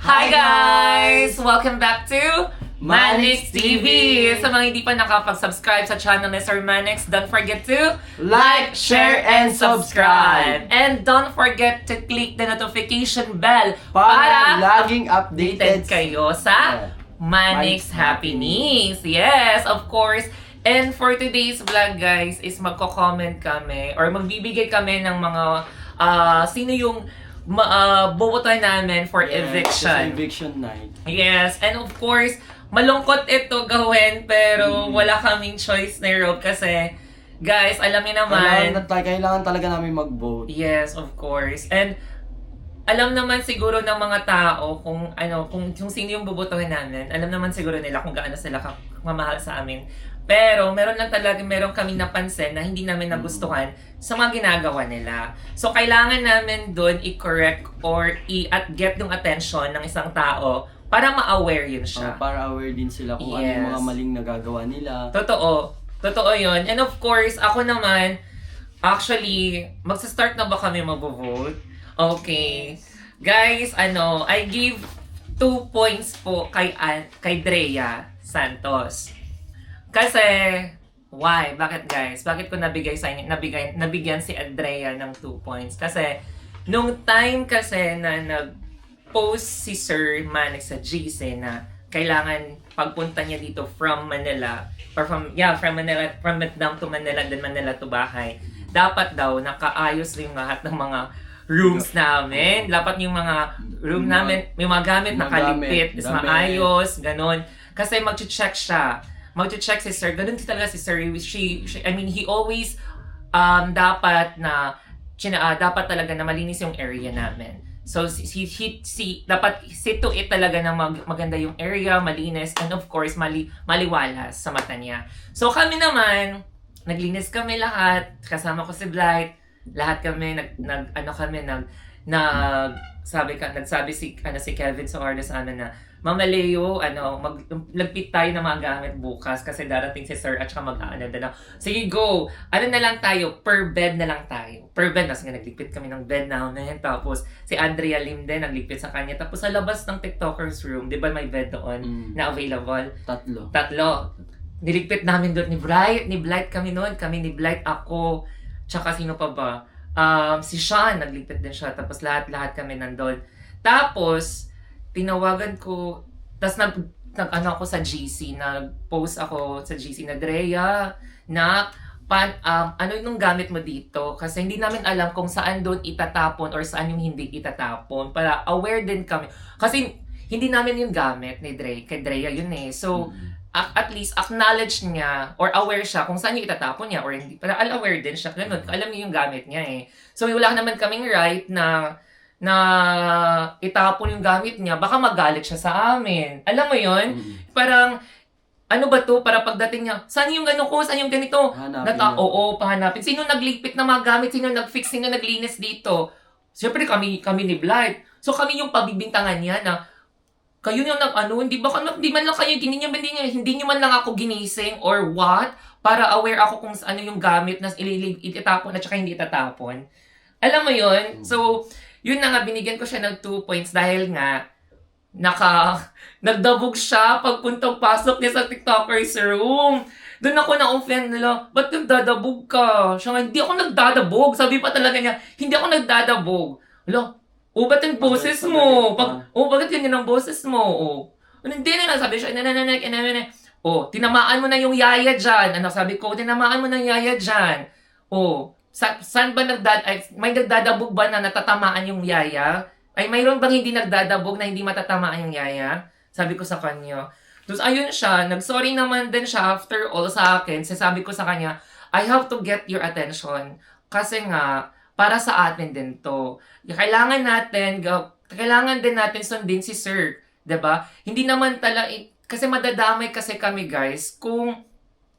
Hi guys! Welcome back to Manix TV! Sa mga hindi pa nakapag-subscribe sa channel ni Sir Manix, don't forget to Like, share, and subscribe! And don't forget to click the notification bell Para laging updated updated kayo sa Manix Happenings. Yes, of course. And for today's vlog guys is magko-comment kami or magbibigay kami ng mga sino yung bobotoy namin for eviction. Eviction night. Yes, and of course, malungkot ito gawin pero wala kaming choice ni Rob kasi guys, alam niyo naman. Kailangan talaga namin mag-vote. Yes, of course. And alam naman siguro ng mga tao kung kung sino yung bobotohin namin. Alam naman siguro nila kung gaano sila mamahal sa amin. Pero meron kami napansin na hindi namin nagustuhan sa mga ginagawa nila. So kailangan namin doon i-correct or get yung attention ng isang tao para ma-aware yun siya. Para aware din sila kung ano yung mga maling nagagawa nila. Totoo. Totoo yun. And of course, ako naman, actually, magsa-start na ba kami mag-vote? Okay. Guys, I give 2 points po kay Drea Santos. Kasi, why? Bakit guys? Bakit ko nabigyan si Andrea ng 2 points? Kasi, nung time kasi na nag-post si Sir Manix sa GC na kailangan pagpunta niya dito from Manila, or from Vietnam to Manila, then Manila to bahay, dapat daw nakaayos yung lahat ng mga rooms namin. Dapat yung mga room namin, may mga gamit nakaligpit, is maayos, ganun. Kasi mag-check siya. Mag-check si Sir. Ganun talaga si Sir. He always dapat talaga na malinis yung area namin. So, dapat see to it talaga na maganda yung area, malinis, and of course, maliwalas sa mata niya. So, kami naman, naglinis kami lahat, kasama ko si Blight, lahat kami, nagsabi si Kevin Soardo sa amin na, Mama Leo, maglagpit tayo ng mga gamit bukas kasi darating si Sir at saka sige, go! Na lang tayo? Per bed na lang tayo. Per bed, kasi nga nagligpit kami ng bed namin. Tapos, si Andrea Lim din, nagligpit sa kanya. Tapos, sa labas ng TikToker's room, di ba may bed doon na available? Tatlo. Niligpit namin doon ni Blight kami noon. Kami ni Blight, ako, tsaka sino pa ba? Si Sean, nagligpit din siya. Tapos, lahat kami nandun. Tapos, tinawagan ko, tas ako sa GC, nag-post ako sa GC na Drea, na ano yung gamit mo dito? Kasi hindi namin alam kung saan doon itatapon or saan yung hindi itatapon. Para aware din kami. Kasi hindi namin yung gamit ni kay Drea yun eh. So, at least acknowledge niya or aware siya kung saan yung itatapon niya or hindi. Para aware din siya. Ganun, alam niya yung gamit niya eh. So, wala naman kaming right na itapon yung gamit niya, baka magalit siya sa amin. Alam mo yun? Parang, ano ba to? Para pagdating niya, saan yung saan yung ganito? Pahanapin. Sino nagligpit ng mga gamit? Sino nagfix? Sino naglinis dito? Siyempre kami ni Blight. So kami yung pabibintangan niya na, kayo yung hindi man lang kayo, hindi niyo man lang ako ginising or what? Para aware ako kung ano yung gamit na itapon at saka hindi itatapon. Alam mo yun? So, yun na nga, binigyan ko siya ng 2 points dahil nga, nagdabog siya pasok niya sa TikToker's room. Doon ako na-offend nila, ba't nagdadabog ka? Siya nga, hindi ako nagdadabog. Sabi pa talaga niya, hindi ako nagdadabog. Ba't yung boses mo? Bakit ganyan ang boses mo? Hindi na, sabi siya, tinamaan mo na yung yaya dyan. Sabi ko, tinamaan mo na yung yaya dyan. Saan ba may nagdadabog ba na natatamaan yung yaya? Ay, mayroon bang hindi nagdadabog na hindi matatamaan yung yaya? Sabi ko sa kanya. Tapos ayun siya, nag-sorry naman din siya after all sa akin. Sabi ko sa kanya, I have to get your attention. Kasi nga, para sa atin din to. Kailangan din natin sundin si Sir. 'Di ba? Hindi naman kasi madadamay kasi kami guys kung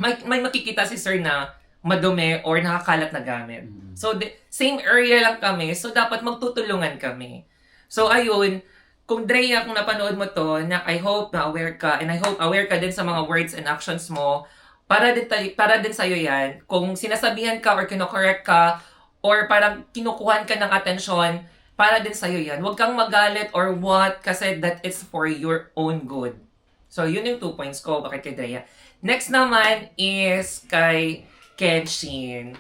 may makikita si Sir na madumi or nakakalat na gamit. So, same area lang kami. So, dapat magtutulungan kami. So, ayun. Kung Drea, kung napanood mo to, I hope na aware ka. And I hope aware ka din sa mga words and actions mo. Para din sa'yo yan. Kung sinasabihan ka or kino-correct ka or parang kinukuhan ka ng atensyon, para din sa'yo yan. Huwag kang magalit or what, kasi that is for your own good. So, yun yung 2 points ko, bakit kay Drea. Next naman is kay Kenshin.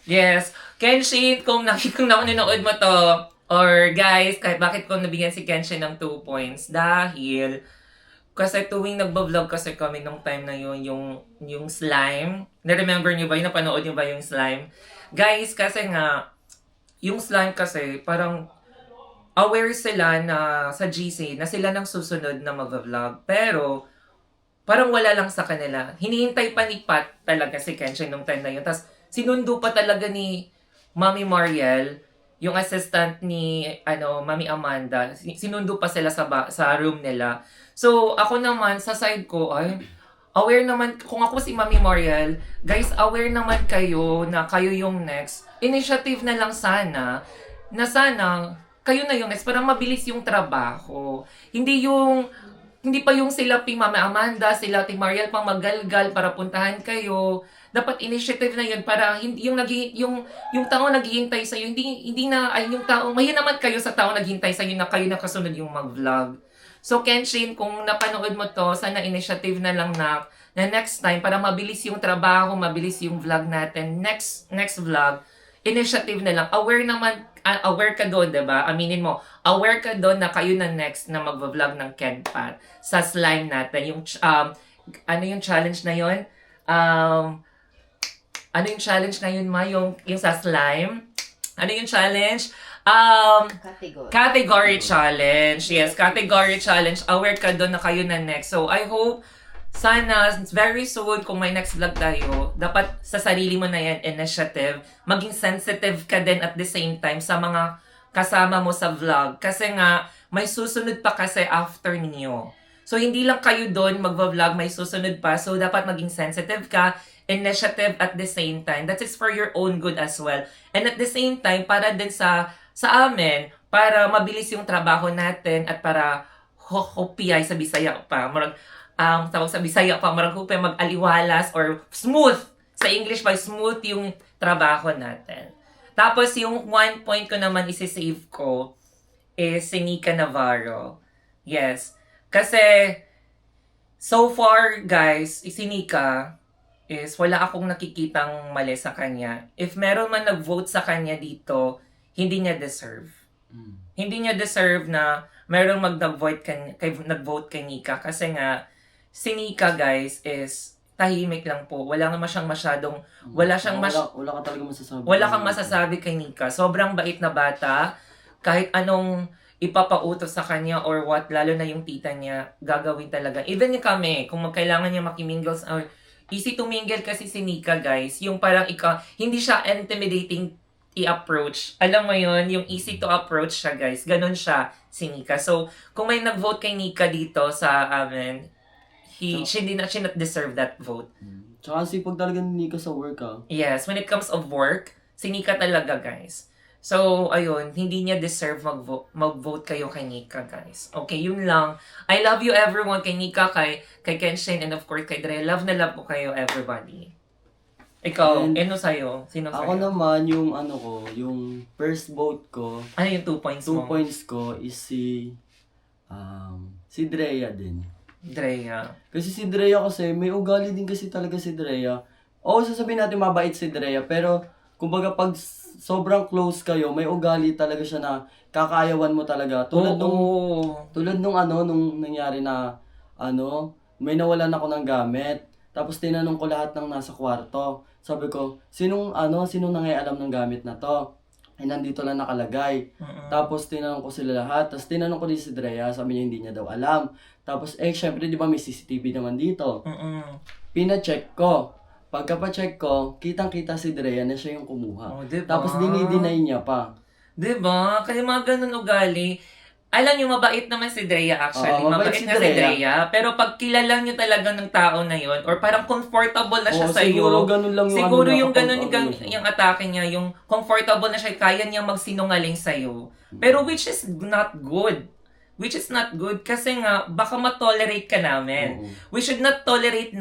Yes, Kenshin, kung nanonood mo to, or guys, kahit bakit ko nabigyan si Kenshin ng 2 points, dahil, kasi tuwing nagbablog kasi kami nung time na yun, yung slime. Na-remember nyo ba? Yung napanood nyo ba yung slime? Guys, kasi nga, yung slime kasi, parang aware sila na sa GC, na sila nang susunod na mag-vlog. Pero, parang wala lang sa kanila. Hinihintay pa ni Pat talaga si Kenshin nung time na yun. Tapos, sinundo pa talaga ni Mami Mariel, yung assistant ni Mami Amanda. Sinundo pa sila sa room nila. So, ako naman, sa side ko, aware naman, kung ako si Mami Mariel, guys, aware naman kayo na kayo yung next. Initiative na lang sana, na sana, kayo na yung next, para mabilis yung trabaho. Hindi pa yung sila Pi Mama Amanda, sila Ti Mariel pang magalgal para puntahan kayo. Dapat initiative na yun para hindi yung tao naghihintay sa iyo, hindi na ay yung tao, mahiya naman kayo sa tao naghihintay sa iyo na kayo nakasunod yung mag-vlog. So Kenshin, kung napanood mo to, sana initiative na lang na next time para mabilis yung trabaho, mabilis yung vlog natin. Next vlog, initiative na lang. Aware ka doon, 'di ba? Aminin mo, aware ka doon na kayo na next na magvo-vlog ng Kenpat sa slime natin. Yung ano yung challenge na 'yon? Ano yung challenge na yun, Ma? Yung sa slime? Ano yung challenge? Category challenge. Yes, category challenge. Aware ka doon na kayo na next. So, I hope sana very soon kung may next vlog tayo, dapat sa sarili mo na yan, initiative. Maging sensitive ka din at the same time sa mga kasama mo sa vlog. Kasi nga, may susunod pa kasi after ninyo. So, hindi lang kayo doon magva-vlog, may susunod pa. So, dapat maging sensitive ka, initiative at the same time. That is for your own good as well. And at the same time, para din sa amin, para mabilis yung trabaho natin at para hopiyay sa Bisaya pa. Tawag sa Bisaya pa, marang hopiyay mag-aliwalas or smooth. Sa English pa, smooth yung trabaho natin. Tapos yung 1 point ko naman isi-save ko is si Nika Navarro. Yes. Kasi so far, guys, si Nika is wala akong nakikitang mali sa kanya. If meron man nag-vote sa kanya dito, hindi niya deserve. Hindi niya deserve na meron nag-vote kay Nika. Kasi nga, si Nika, guys, is tahimik lang po. Wala naman siyang masyadong, wala ka talaga masasabi. Wala kang masasabi kay Nika. Sobrang bait na bata. Kahit anong ipapautos sa kanya or what, lalo na yung tita niya, gagawin talaga. Even yung kami, kung magkailangan niya makimingles or easy to mingle kasi si Nika, guys. Yung parang hindi siya intimidating i-approach. Alam mo yon, yung easy to approach siya, guys. Ganon siya, si Nika. So, kung may nag-vote kay Nika dito sa amin, she did not deserve that vote. Tsaka sipag talaga ni Nika sa work, Yes, when it comes of work, si Nika talaga, guys. So, ayun, hindi niya deserve mag-vote kayo kay Nika, guys. Okay, yun lang. I love you everyone, kay Nika, kay Kenshin, and of course kay Dre. Love na love po kayo, everybody. Ikaw, ano sa'yo? Sino sa'yo? Ako naman, yung yung first vote ko. Ano yung 2 points mo? 2 points ko is si Drea din. Drea. Kasi si Drea kasi, may ugali din kasi talaga si Drea. Oo, sasabihin natin mabait si Drea, pero kumbaga pag sobrang close kayo, may ugali talaga siya na kakaayawan mo talaga. Tulad nung nangyari na may nawalan ako ng gamit. Tapos tinanong ko lahat ng nasa kwarto. Sabi ko, sinong nangyayalam ng gamit na to? Ay, nandito lang nakalagay. Tapos tinanong ko sila lahat. Tapos tinanong ko din si Drea, sabi niya hindi niya daw alam. Tapos syempre di ba may CCTV naman dito. Pina-check ko. Pagka-check ko, kitang-kita si Drea na siya yung kumuha. Diba? Tapos dinideny niya pa. Diba? Kaya mga ganun ugali. Alam niyo, mabait naman si Drea actually. Oo, mabait si Drea. Pero pag kilala niyo talaga ng tao na yon or parang comfortable na siya sa'yo. Siguro ganun lang yung siguro yung ganun yung atake niya. Yung comfortable na siya, kaya niya magsinungaling sa'yo. Pero which is not good. Which is not good kasi nga baka ma-tolerate ka namin. We should not tolerate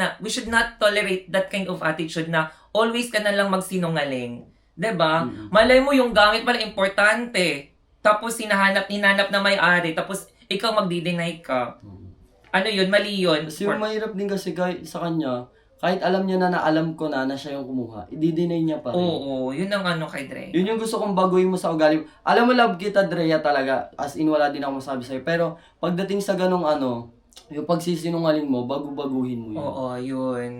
that kind of attitude na always ka na lang magsinungaling. 'Di ba? Malay mo yung gamit pala importante. tapos hinanap na may-ari, tapos ikaw magdi-deny ka. Ano yun? Mali yun. Kasi yung mahirap din kasi sa kanya, kahit alam niya na alam ko na siya yung kumuha, i-deny niya pa rin. Oo, yun ang ano kay Dre. Yun yung gusto kong baguhin mo sa ugali mo. Alam mo, love kita, Drea, talaga. As in, wala din ako masabi sa'yo. Pero, pagdating sa ganong yung pagsisinungaling mo, bago-baguhin mo yun. Oo, yun.